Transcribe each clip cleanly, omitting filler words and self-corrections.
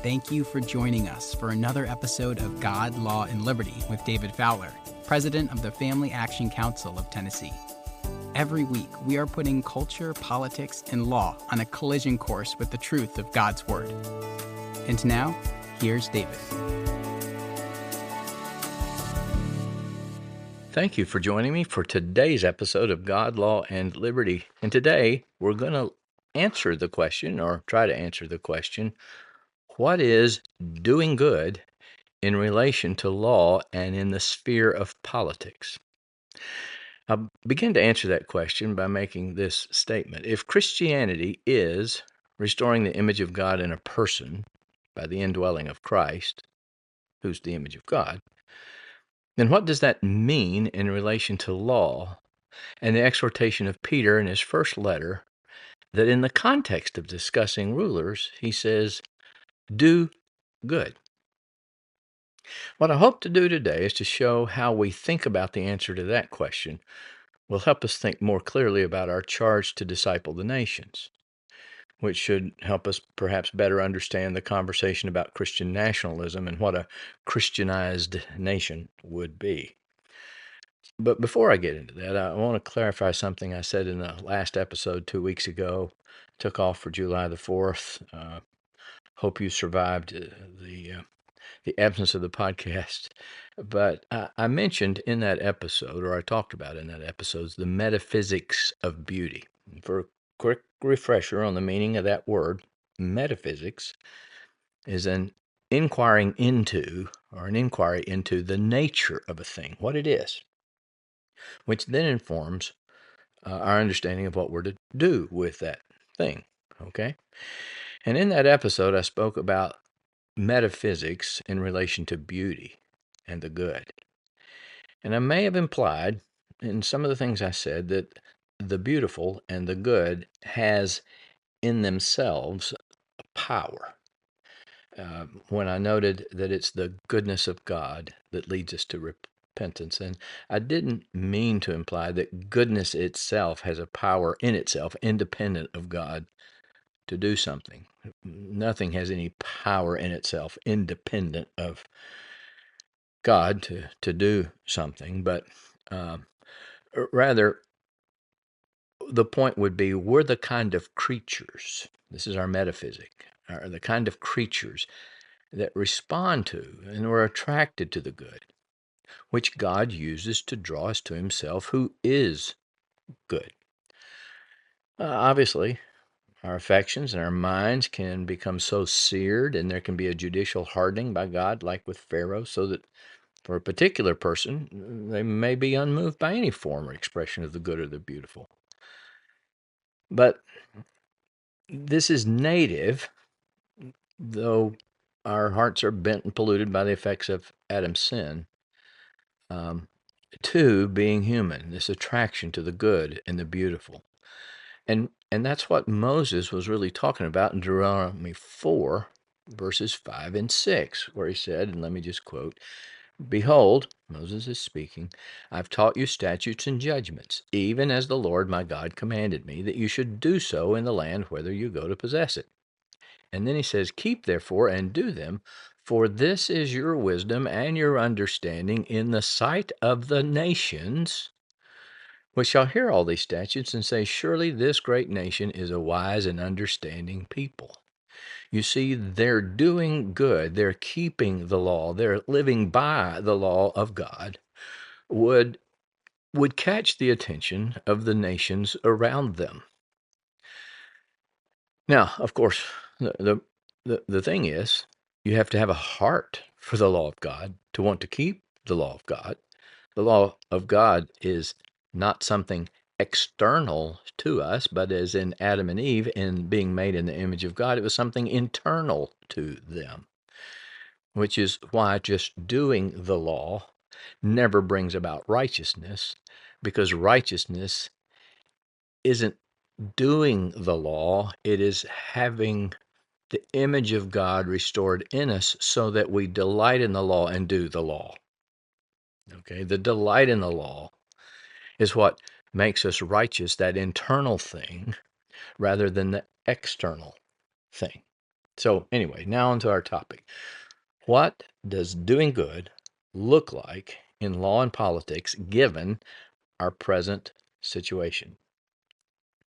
Thank you for joining us for another episode of God, Law, and Liberty with David Fowler, President of the Family Action Council of Tennessee. Every week, we are putting culture, politics, and law on a collision course with the truth of God's Word. And now, here's David. Thank you for joining me for today's episode of God, Law, and Liberty. And today, we're going to answer the question, or try to answer the question, what is doing good in relation to law and in the sphere of politics? I'll begin to answer that question by making this statement. If Christianity is restoring the image of God in a person by the indwelling of Christ, who's the image of God, then what does that mean in relation to law and the exhortation of Peter in his first letter, that in the context of discussing rulers, he says, do good? What I hope to do today is to show how we think about the answer to that question will help us think more clearly about our charge to disciple the nations, which should help us perhaps better understand the conversation about Christian nationalism and what a Christianized nation would be. But before I get into that, I want to clarify something I said in the last episode 2 weeks ago. Took off for July the 4th. Hope you survived the absence of the podcast. But I mentioned in that episode, or I talked about in that episode, the metaphysics of beauty. For a quick refresher on the meaning of that word, metaphysics is an inquiring into, or an inquiry into the nature of a thing, what it is, which then informs our understanding of what we're to do with that thing, okay? And in that episode, I spoke about metaphysics in relation to beauty and the good. And I may have implied in some of the things I said that the beautiful and the good has in themselves power. When I noted that it's the goodness of God that leads us to repentance. And I didn't mean to imply that goodness itself has a power in itself, independent of God, to do something. Nothing has any power in itself, independent of God, to do something. But rather, the point would be we're the kind of creatures, this is our metaphysic, are the kind of creatures that respond to and are attracted to the good, which God uses to draw us to himself, who is good. Obviously, our affections and our minds can become so seared, and there can be a judicial hardening by God, like with Pharaoh, so that for a particular person, they may be unmoved by any form or expression of the good or the beautiful. But this is native, though our hearts are bent and polluted by the effects of Adam's sin, to being human, this attraction to the good and the beautiful. And that's what Moses was really talking about in Deuteronomy 4, verses 5 and 6, where he said, and let me just quote, "Behold," Moses is speaking, "I've taught you statutes and judgments, even as the Lord my God commanded me, that you should do so in the land whither you go to possess it." And then he says, "Keep therefore and do them, for this is your wisdom and your understanding in the sight of the nations, which shall hear all these statutes and say, surely this great nation is a wise and understanding people." You see, they're doing good, they're keeping the law, they're living by the law of God, would catch the attention of the nations around them. Now, of course, the thing is, you have to have a heart for the law of God to want to keep the law of God. The law of God is not something external to us, but as in Adam and Eve, in being made in the image of God, it was something internal to them, which is why just doing the law never brings about righteousness, because righteousness isn't doing the law, it is having the image of God restored in us so that we delight in the law and do the law. Okay, the delight in the law is what makes us righteous, that internal thing, rather than the external thing. So anyway, now onto our topic. What does doing good look like in law and politics given our present situation?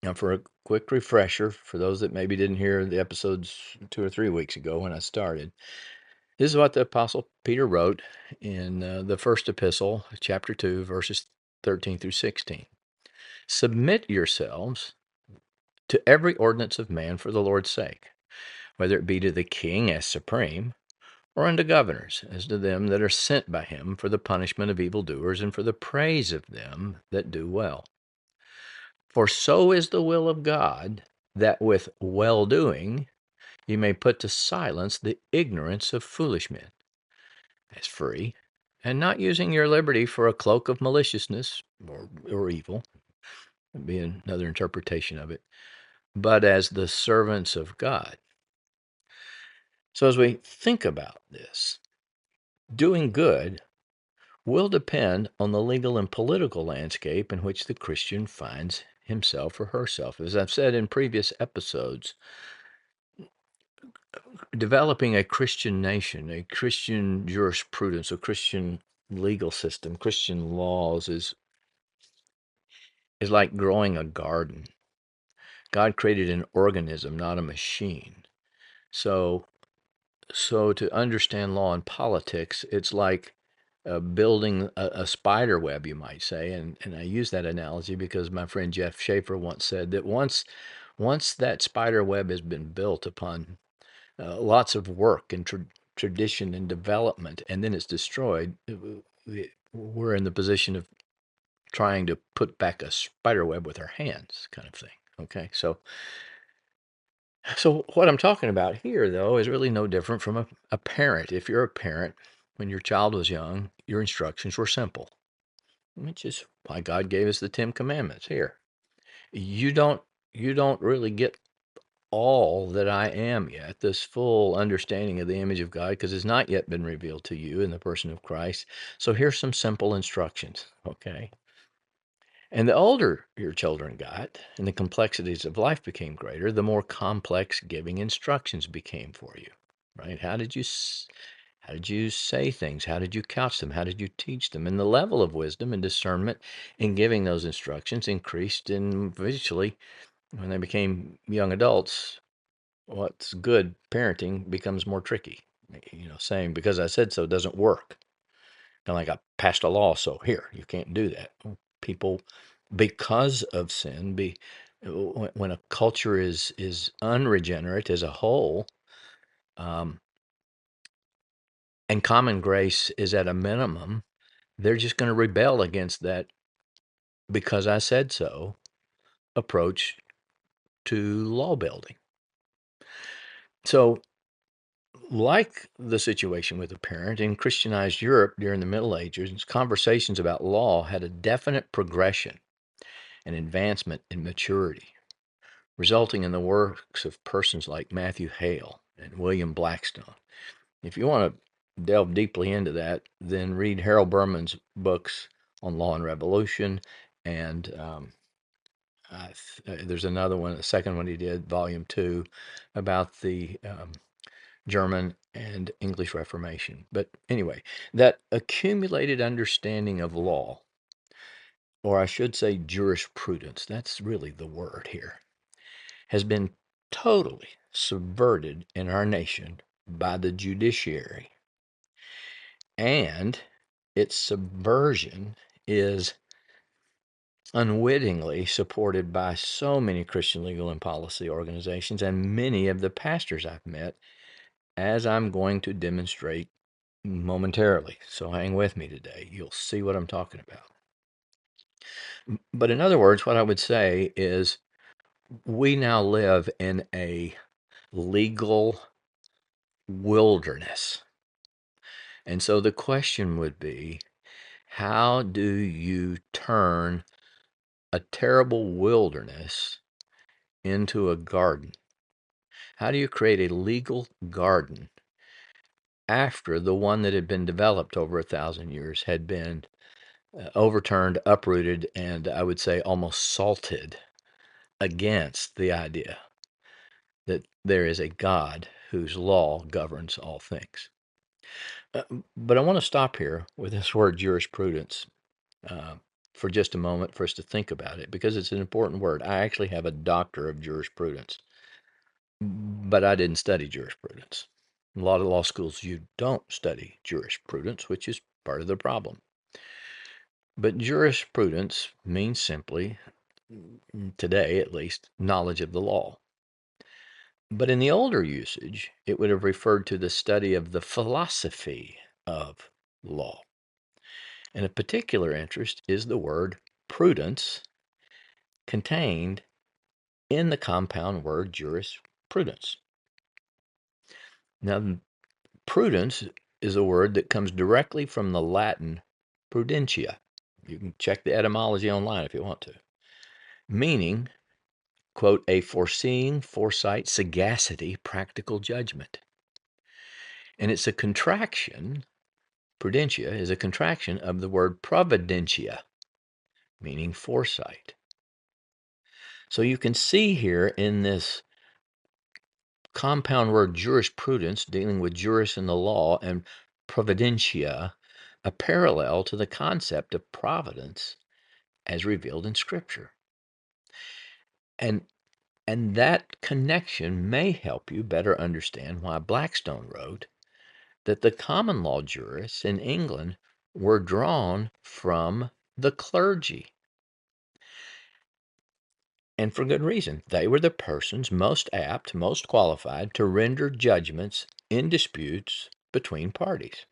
Now, for a quick refresher, for those that maybe didn't hear the episodes 2 or 3 weeks ago when I started, this is what the Apostle Peter wrote in the first epistle, chapter 2, verses 13 through 16. Submit yourselves to every ordinance of man for the Lord's sake, whether it be to the king as supreme, or unto governors, as to them that are sent by him for the punishment of evildoers and for the praise of them that do well. For so is the will of God, that with well-doing you may put to silence the ignorance of foolish men, as free, and not using your liberty for a cloak of maliciousness or evil, would be another interpretation of it, but as the servants of God. So as we think about this, doing good will depend on the legal and political landscape in which the Christian finds himself or herself. As I've said in previous episodes, developing a Christian nation, a Christian jurisprudence, a Christian legal system, Christian laws is like growing a garden. God created an organism, not a machine. So to understand law and politics, it's like building a spider web, you might say. And I use that analogy because my friend Jeff Schaefer once said that once that spider web has been built upon lots of work and tradition and development, and then it's destroyed, we're in the position of trying to put back a spider web with our hands, kind of thing. Okay, so what I'm talking about here, though, is really no different from a parent. If you're a parent, when your child was young, your instructions were simple, which is why God gave us the 10 Commandments. Here, you don't really get all that I am yet, this full understanding of the image of God, because it's not yet been revealed to you in the person of Christ. So here's some simple instructions, okay? And the older your children got and the complexities of life became greater, the more complex giving instructions became for you, right? How did you say things? How did you couch them? How did you teach them? And the level of wisdom and discernment in giving those instructions increased eventually when they became young adults. What's good parenting becomes more tricky. Saying because I said so doesn't work. Kind of like I passed a law, so here, you can't do that. People, because of sin, when a culture is unregenerate as a whole, um, and common grace is at a minimum, they're just going to rebel against that because I said so approach to law building. So, like the situation with a parent in Christianized Europe during the Middle Ages, conversations about law had a definite progression and advancement in maturity, resulting in the works of persons like Matthew Hale and William Blackstone. If you want to delve deeply into that, then read Harold Berman's books on law and revolution, and there's another one, the second one he did, volume 2, about the German and English Reformation. But anyway, that accumulated understanding of law, or I should say jurisprudence, that's really the word here, has been totally subverted in our nation by the judiciary. And its subversion is unwittingly supported by so many Christian legal and policy organizations and many of the pastors I've met, as I'm going to demonstrate momentarily. So hang with me today. You'll see what I'm talking about. But in other words, what I would say is we now live in a legal wilderness. And so the question would be, how do you turn a terrible wilderness into a garden? How do you create a legal garden after the one that had been developed over 1,000 years had been overturned, uprooted, and I would say almost salted against the idea that there is a God whose law governs all things. But I want to stop here with this word jurisprudence for just a moment for us to think about it, because it's an important word. I actually have a doctor of jurisprudence, but I didn't study jurisprudence. A lot of law schools, you don't study jurisprudence, which is part of the problem. But jurisprudence means simply, today at least, knowledge of the law. But in the older usage, it would have referred to the study of the philosophy of law. And of particular interest is the word prudence contained in the compound word jurisprudence. Now, prudence is a word that comes directly from the Latin prudentia. You can check the etymology online if you want to. Meaning, quote, a foreseeing, foresight, sagacity, practical judgment. And it's a contraction, prudentia is a contraction of the word providentia, meaning foresight. So you can see here in this compound word jurisprudence, dealing with juris in the law, and providentia, a parallel to the concept of providence as revealed in Scripture. And that connection may help you better understand why Blackstone wrote that the common law jurists in England were drawn from the clergy. And for good reason. They were the persons most apt, most qualified to render judgments in disputes between parties.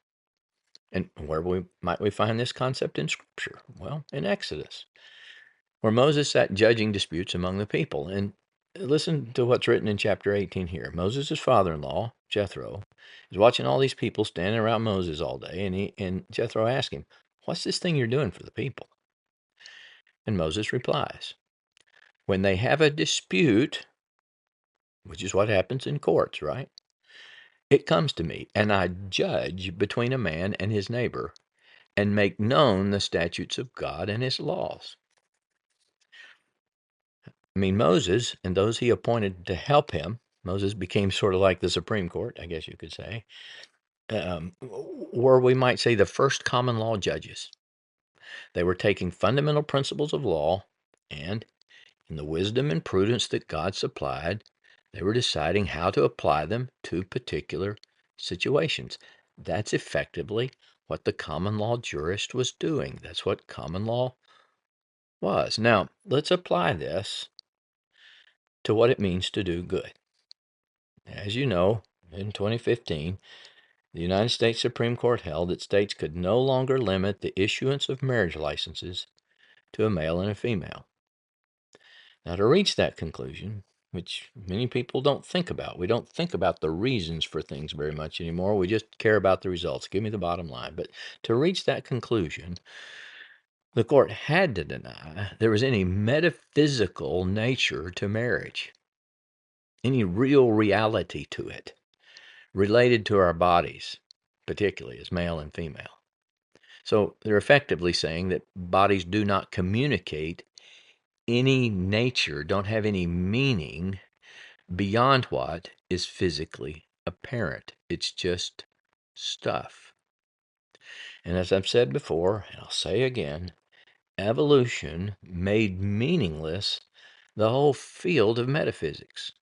And where might we find this concept in Scripture? Well, in Exodus, where Moses sat judging disputes among the people. And listen to what's written in chapter 18 here. Moses' father-in-law, Jethro, is watching all these people standing around Moses all day, and Jethro asks him, "What's this thing you're doing for the people?" And Moses replies, "When they have a dispute," which is what happens in courts, right? "It comes to me, and I judge between a man and his neighbor, and make known the statutes of God and his laws." I mean, Moses and those he appointed to help him, Moses became sort of like the Supreme Court, I guess you could say, or we might say the first common law judges. They were taking fundamental principles of law, and in the wisdom and prudence that God supplied, they were deciding how to apply them to particular situations. That's effectively what the common law jurist was doing. That's what common law was. Now, let's apply this to what it means to do good. As you know, in 2015, the United States Supreme Court held that states could no longer limit the issuance of marriage licenses to a male and a female. Now, to reach that conclusion, which many people don't think about, we don't think about the reasons for things very much anymore. We just care about the results. Give me the bottom line. But to reach that conclusion, the court had to deny there was any metaphysical nature to marriage, any real reality to it, related to our bodies, particularly as male and female. So they're effectively saying that bodies do not communicate any nature, don't have any meaning beyond what is physically apparent. It's just stuff. And as I've said before, and I'll say again, evolution made meaningless the whole field of metaphysics.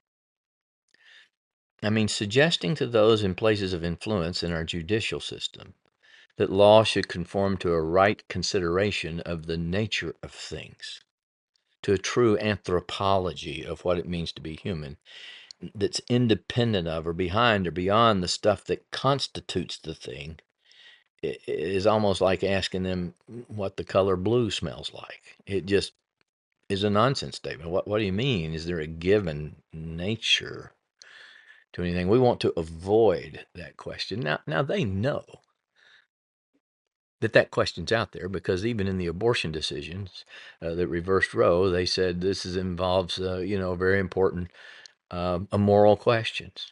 I mean, suggesting to those in places of influence in our judicial system that law should conform to a right consideration of the nature of things, to a true anthropology of what it means to be human, that's independent of or behind or beyond the stuff that constitutes the thing, is almost like asking them what the color blue smells like. It just is a nonsense statement. What do you mean? Is there a given nature to anything? We want to avoid that question. Now they know that question's out there, because even in the abortion decisions that reversed Roe, they said this involves very important moral questions,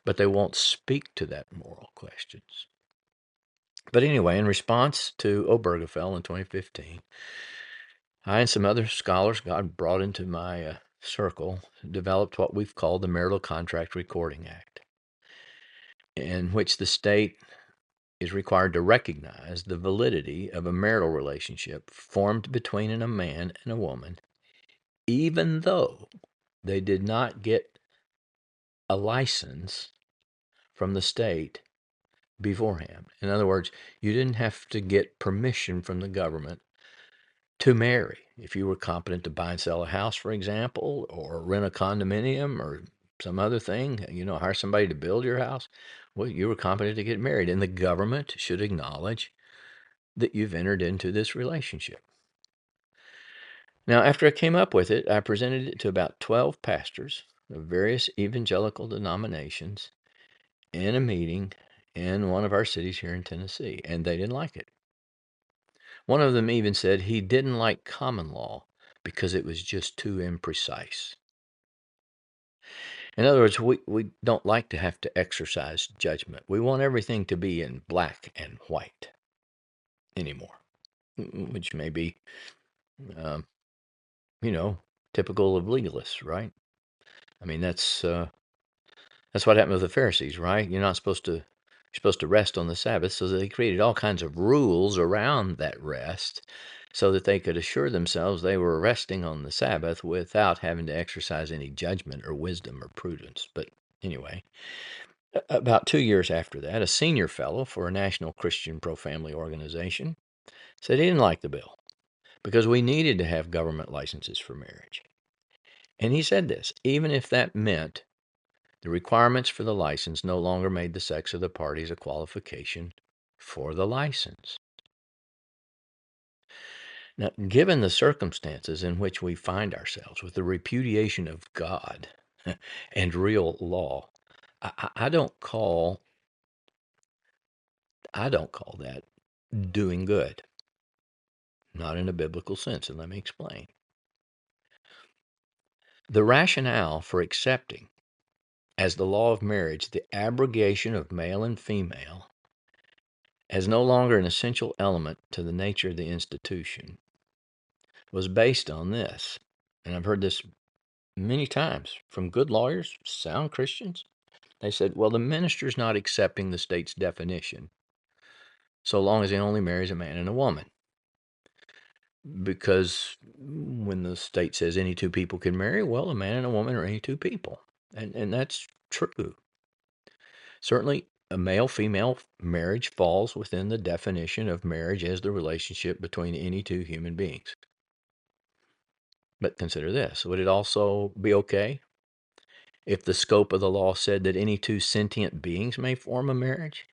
but they won't speak to that moral questions. But anyway, in response to Obergefell in 2015, I and some other scholars God brought into my circle developed what we've called the Marital Contract Recording Act. in which the state is required to recognize the validity of a marital relationship formed between a man and a woman, even though they did not get a license from the state beforehand. In other words, you didn't have to get permission from the government to marry. If you were competent to buy and sell a house, for example, or rent a condominium or some other thing, hire somebody to build your house, well, you were competent to get married, and the government should acknowledge that you've entered into this relationship. Now, after I came up with it, I presented it to about 12 pastors of various evangelical denominations in a meeting in one of our cities here in Tennessee, and they didn't like it. One of them even said he didn't like common law because it was just too imprecise. In other words, we don't like to have to exercise judgment. We want everything to be in black and white anymore, which may be, um, typical of legalists, right? I mean, that's what happened with the Pharisees, right? You're supposed to rest on the Sabbath, so they created all kinds of rules around that rest so that they could assure themselves they were resting on the Sabbath without having to exercise any judgment or wisdom or prudence. But anyway, about 2 years after that, a senior fellow for a national Christian pro-family organization said he didn't like the bill because we needed to have government licenses for marriage. And he said this, even if that meant the requirements for the license no longer made the sex of the parties a qualification for the license. Now, given the circumstances in which we find ourselves with the repudiation of God and real law, I don't call that doing good. Not in a biblical sense, and let me explain. The rationale for accepting as the law of marriage the abrogation of male and female as no longer an essential element to the nature of the institution was based on this. And I've heard this many times from good lawyers, sound Christians. They said, well, the minister's not accepting the state's definition so long as he only marries a man and a woman. Because when the state says any two people can marry, well, a man and a woman are any two people. And that's true. Certainly, a male-female marriage falls within the definition of marriage as the relationship between any two human beings. But consider this. Would it also be okay if the scope of the law said that any two sentient beings may form a marriage?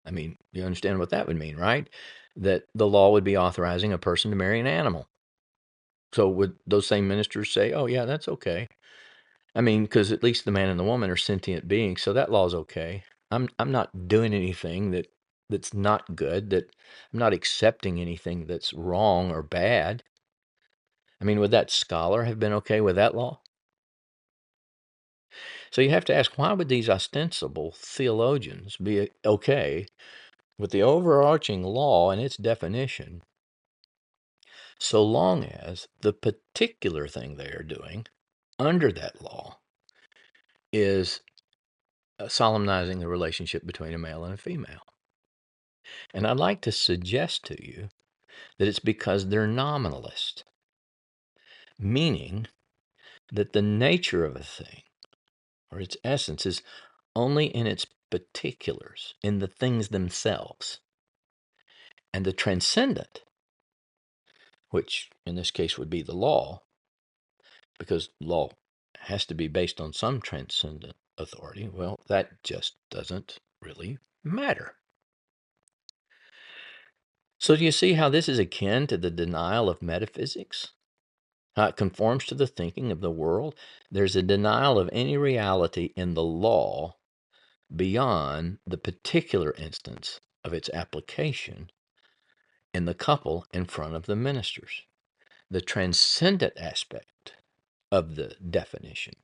I mean, you understand what that would mean, right? That the law would be authorizing a person to marry an animal. So would those same ministers say, oh, yeah, that's okay? I mean, because at least the man and the woman are sentient beings, so that law's okay. I'm not doing anything that's not good, that I'm not accepting anything that's wrong or bad. I mean, would that scholar have been okay with that law? So you have to ask, why would these ostensible theologians be okay with the overarching law and its definition, so long as the particular thing they are doing under that law is solemnizing the relationship between a male and a female? And I'd like to suggest to you that it's because they're nominalist, meaning that the nature of a thing or its essence is only in its particulars, in the things themselves. And the transcendent, which in this case would be the law, because law has to be based on some transcendent authority, well, that just doesn't really matter. So do you see how this is akin to the denial of metaphysics? How it conforms to the thinking of the world? There's a denial of any reality in the law beyond the particular instance of its application in the couple in front of the ministers. The transcendent aspect of the definition,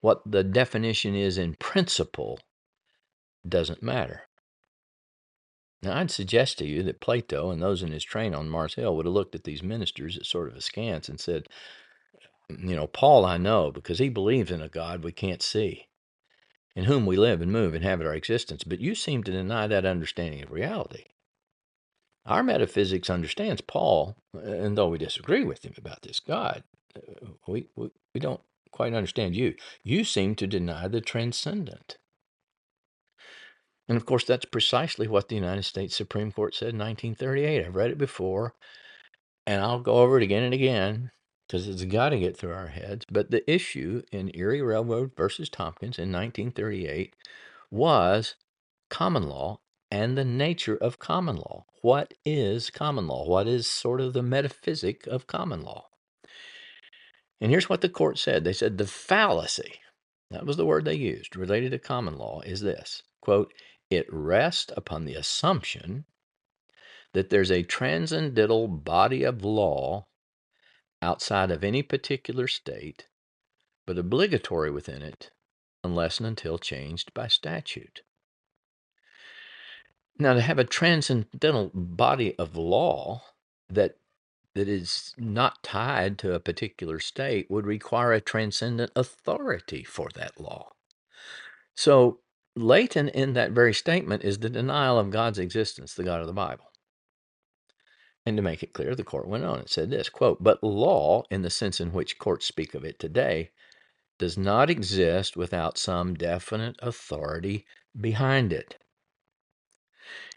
what the definition is in principle, doesn't matter. Now, I'd suggest to you that Plato and those in his train on Mars Hill would have looked at these ministers at sort of askance and said, Paul I know because he believes in a God we can't see. in whom we live and move and have our existence, but you seem to deny that understanding of reality. Our metaphysics understands Paul, and though we disagree with him about this God, we don't quite understand you. You seem to deny the transcendent. And of course, that's precisely what the United States Supreme Court said in 1938. I've read it before, and I'll go over it again and again because it's got to get through our heads. But the issue in Erie Railroad versus Tompkins in 1938 was common law and the nature of common law. What is common law? What is sort of the metaphysic of common law? And here's what the court said. They said the fallacy, that was the word they used, related to common law is this, quote, it rests upon the assumption that there's a transcendental body of law outside of any particular state, but obligatory within it unless and until changed by statute. Now, to have a transcendental body of law that is not tied to a particular state would require a transcendent authority for that law. So, latent in that very statement is the denial of God's existence, the God of the Bible. And to make it clear, the court went on and said this, quote, but law, in the sense in which courts speak of it today, does not exist without some definite authority behind it.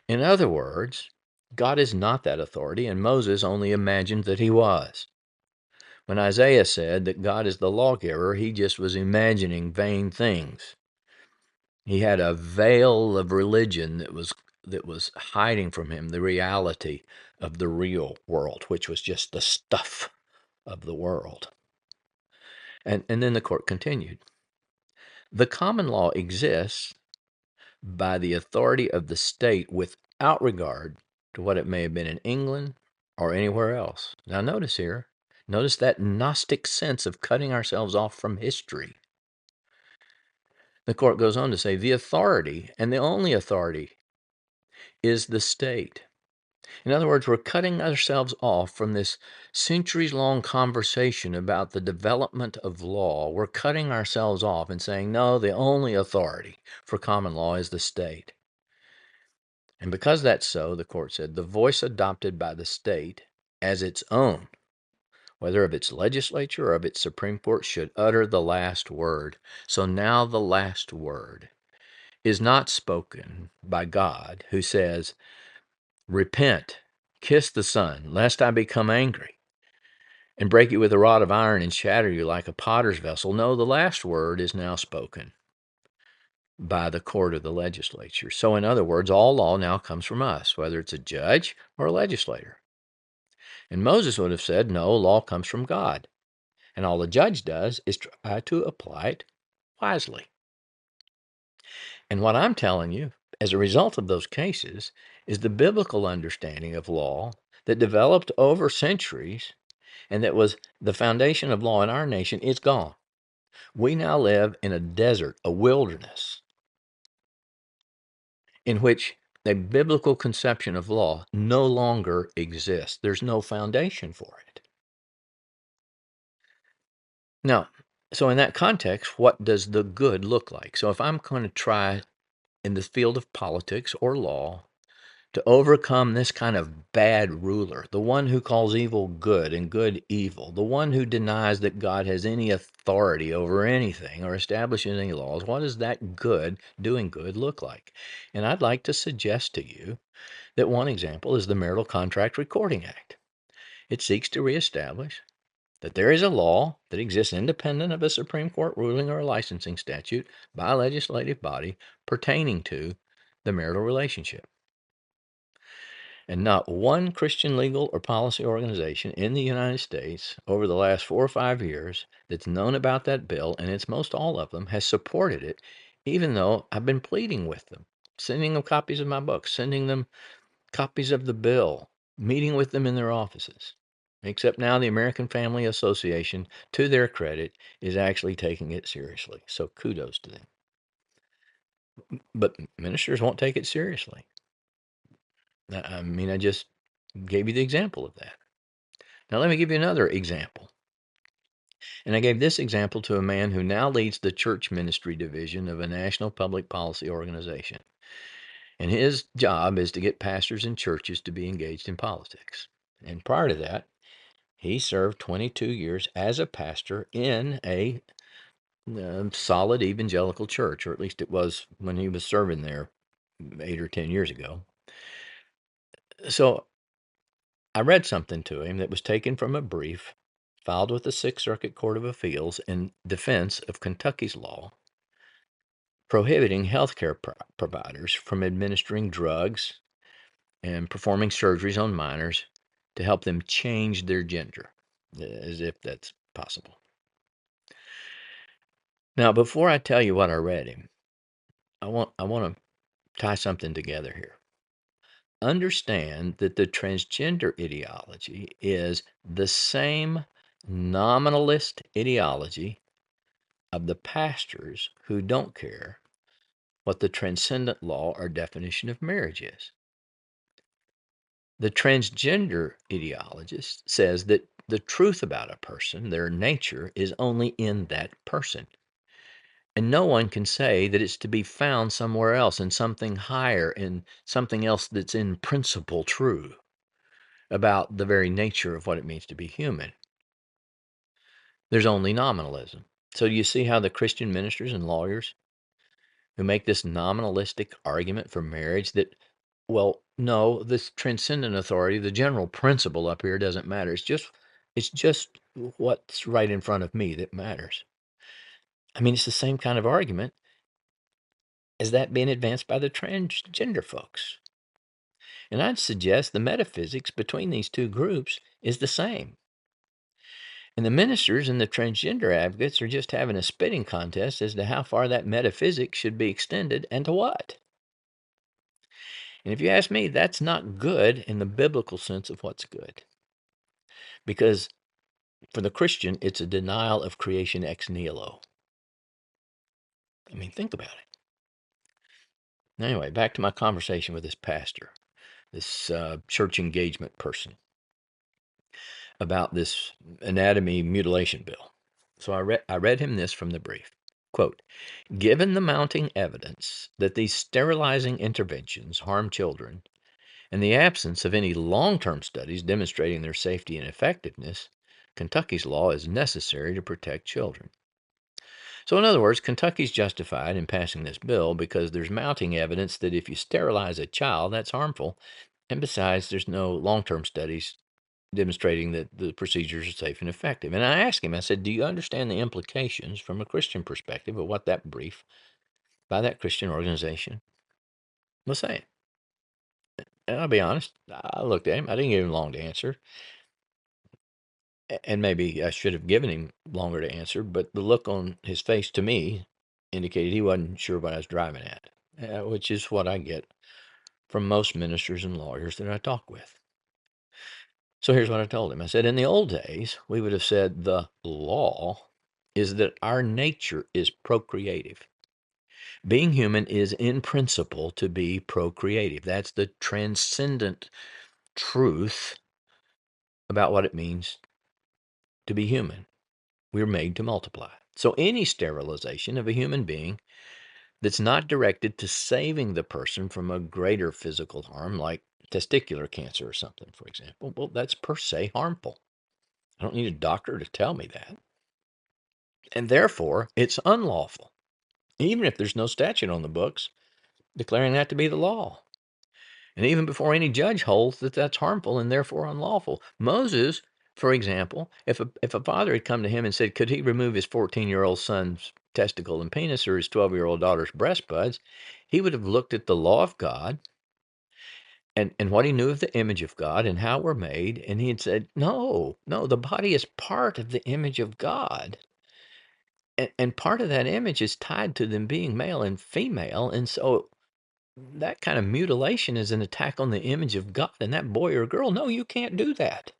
In other words, God is not that authority, and Moses only imagined that he was. When Isaiah said that God is the lawgiver, he just was imagining vain things. He had a veil of religion that was hiding from him the reality of the real world, which was just the stuff of the world. And then the court continued. The common law exists by the authority of the state without regard to what it may have been in England or anywhere else. Now notice that Gnostic sense of cutting ourselves off from history. The court goes on to say the authority, and the only authority, is the state. In other words, we're cutting ourselves off from this centuries-long conversation about the development of law. We're cutting ourselves off and saying, no, the only authority for common law is the state. And because that's so, the court said, the voice adopted by the state as its own, whether of its legislature or of its Supreme Court, should utter the last word. So now the last word is not spoken by God, who says, repent, kiss the Son, lest I become angry, and break you with a rod of iron and shatter you like a potter's vessel. No, the last word is now spoken by the court of the legislature. So in other words, all law now comes from us, whether it's a judge or a legislator. And Moses would have said, no, law comes from God. And all the judge does is try to apply it wisely. And what I'm telling you, as a result of those cases, is the biblical understanding of law that developed over centuries and that was the foundation of law in our nation is gone. We now live in a desert, a wilderness, in which a biblical conception of law no longer exists. There's no foundation for it. Now, so in that context, what does the good look like? So if I'm going to try in the field of politics or law to overcome this kind of bad ruler, the one who calls evil good and good evil, the one who denies that God has any authority over anything or establishes any laws, what does that good, doing good, look like? And I'd like to suggest to you that one example is the Marital Contract Recording Act. It seeks to reestablish that there is a law that exists independent of a Supreme Court ruling or a licensing statute by a legislative body pertaining to the marital relationship. And not one Christian legal or policy organization in the United States over the last 4 or 5 years that's known about that bill, and it's most all of them, has supported it, even though I've been pleading with them, sending them copies of my book, sending them copies of the bill, meeting with them in their offices. Except now the American Family Association, to their credit, is actually taking it seriously. So kudos to them. But ministers won't take it seriously. I mean, I just gave you the example of that. Now let me give you another example. And I gave this example to a man who now leads the church ministry division of a national public policy organization. And his job is to get pastors and churches to be engaged in politics. And prior to that, he served 22 years as a pastor in a solid evangelical church, or at least it was when he was serving there 8 or 10 years ago. So I read something to him that was taken from a brief filed with the Sixth Circuit Court of Appeals in defense of Kentucky's law prohibiting healthcare providers from administering drugs and performing surgeries on minors to help them change their gender, as if that's possible. Now, before I tell you what I read him, I want to tie something together here. Understand that the transgender ideology is the same nominalist ideology of the pastors who don't care what the transcendent law or definition of marriage is. The transgender ideologist says that the truth about a person, their nature, is only in that person. And no one can say that it's to be found somewhere else, in something higher, in something else that's in principle true about the very nature of what it means to be human. There's only nominalism. So you see how the Christian ministers and lawyers who make this nominalistic argument for marriage that, well, no, this transcendent authority, the general principle up here doesn't matter. It's just what's right in front of me that matters. I mean, it's the same kind of argument as that being advanced by the transgender folks. And I'd suggest the metaphysics between these two groups is the same. And the ministers and the transgender advocates are just having a spitting contest as to how far that metaphysics should be extended and to what. And if you ask me, that's not good in the biblical sense of what's good. Because for the Christian, it's a denial of creation ex nihilo. I mean, think about it. Anyway, back to my conversation with this pastor, this church engagement person, about this anatomy mutilation bill. So I read him this from the brief. Quote, given the mounting evidence that these sterilizing interventions harm children, in the absence of any long-term studies demonstrating their safety and effectiveness, Kentucky's law is necessary to protect children. So in other words, Kentucky's justified in passing this bill because there's mounting evidence that if you sterilize a child, that's harmful. And besides, there's no long-term studies demonstrating that the procedures are safe and effective. And I asked him, I said, do you understand the implications from a Christian perspective of what that brief by that Christian organization was saying? And I'll be honest, I looked at him. I didn't give him long to answer. And maybe I should have given him longer to answer, but the look on his face to me indicated he wasn't sure what I was driving at, which is what I get from most ministers and lawyers that I talk with. So here's what I told him. I said, in the old days, we would have said the law is that our nature is procreative. Being human is in principle to be procreative. That's the transcendent truth about what it means to be human. We're made to multiply. So any sterilization of a human being that's not directed to saving the person from a greater physical harm, like testicular cancer or something, for example, well, that's per se harmful. I don't need a doctor to tell me that. And therefore, it's unlawful, even if there's no statute on the books declaring that to be the law. And even before any judge holds that that's harmful and therefore unlawful. Moses, for example, if a father had come to him and said, could he remove his 14-year-old son's testicle and penis or his 12-year-old daughter's breast buds, he would have looked at the law of God and what he knew of the image of God and how we're made, and he had said, no, the body is part of the image of God. And part of that image is tied to them being male and female, and so that kind of mutilation is an attack on the image of God and that boy or girl. No, you can't do that.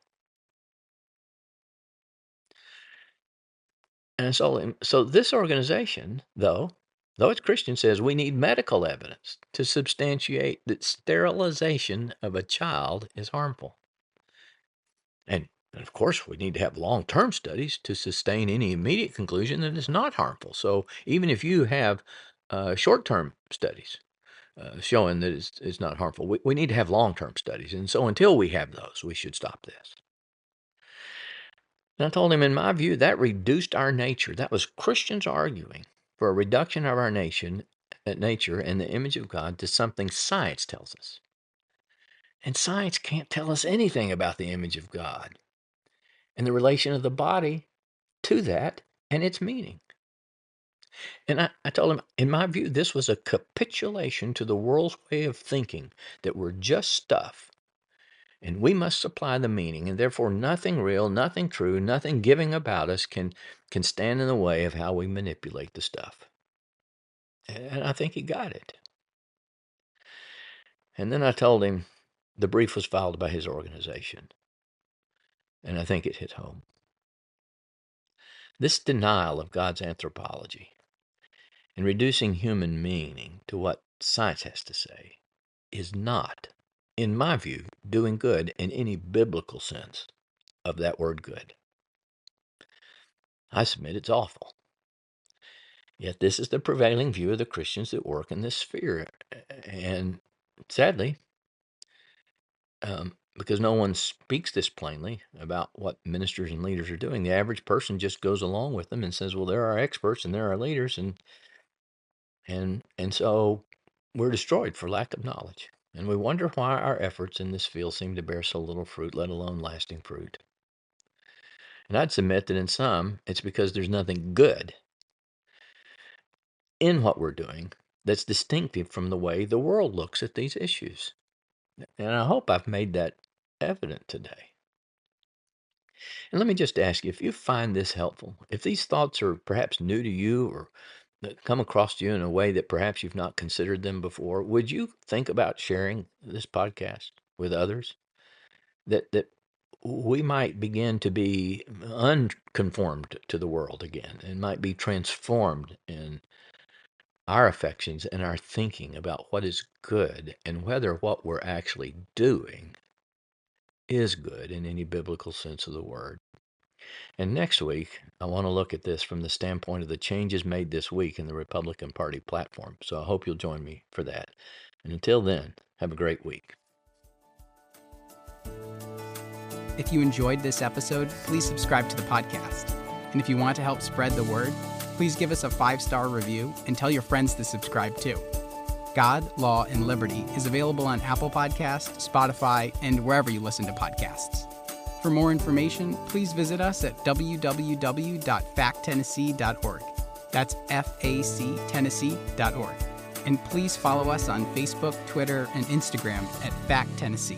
And so this organization, though it's Christian, says we need medical evidence to substantiate that sterilization of a child is harmful. And And of course, we need to have long-term studies to sustain any immediate conclusion that it's not harmful. So even if you have short-term studies showing that it's not harmful, we need to have long-term studies. And so until we have those, we should stop this. And I told him, in my view, that reduced our nature. That was Christians arguing for a reduction of our nature and the image of God to something science tells us. And science can't tell us anything about the image of God and the relation of the body to that and its meaning. And I told him, in my view, this was a capitulation to the world's way of thinking, that we're just stuff, and we must supply the meaning, and therefore nothing real, nothing true, nothing giving about us can stand in the way of how we manipulate the stuff. And I think he got it. And then I told him the brief was filed by his organization, and I think it hit home. This denial of God's anthropology and reducing human meaning to what science has to say is not, in my view, doing good in any biblical sense of that word good. I submit it's awful. Yet this is the prevailing view of the Christians that work in this sphere. And sadly, because no one speaks this plainly about what ministers and leaders are doing, the average person just goes along with them and says, well, there are experts and there are leaders, and so we're destroyed for lack of knowledge. And we wonder why our efforts in this field seem to bear so little fruit, let alone lasting fruit. And I'd submit that in some, it's because there's nothing good in what we're doing that's distinctive from the way the world looks at these issues. And I hope I've made that evident today. And let me just ask you, if you find this helpful, if these thoughts are perhaps new to you or that come across you in a way that perhaps you've not considered them before, would you think about sharing this podcast with others? That we might begin to be unconformed to the world again and might be transformed in our affections and our thinking about what is good and whether what we're actually doing is good in any biblical sense of the word. And next week, I want to look at this from the standpoint of the changes made this week in the Republican Party platform. So I hope you'll join me for that. And until then, have a great week. If you enjoyed this episode, please subscribe to the podcast. And if you want to help spread the word, please give us a 5-star review and tell your friends to subscribe too. God, Law, and Liberty is available on Apple Podcasts, Spotify, and wherever you listen to podcasts. For more information, please visit us at www.facttennessee.org. That's factennessee.org. And please follow us on Facebook, Twitter, and Instagram at Fact Tennessee.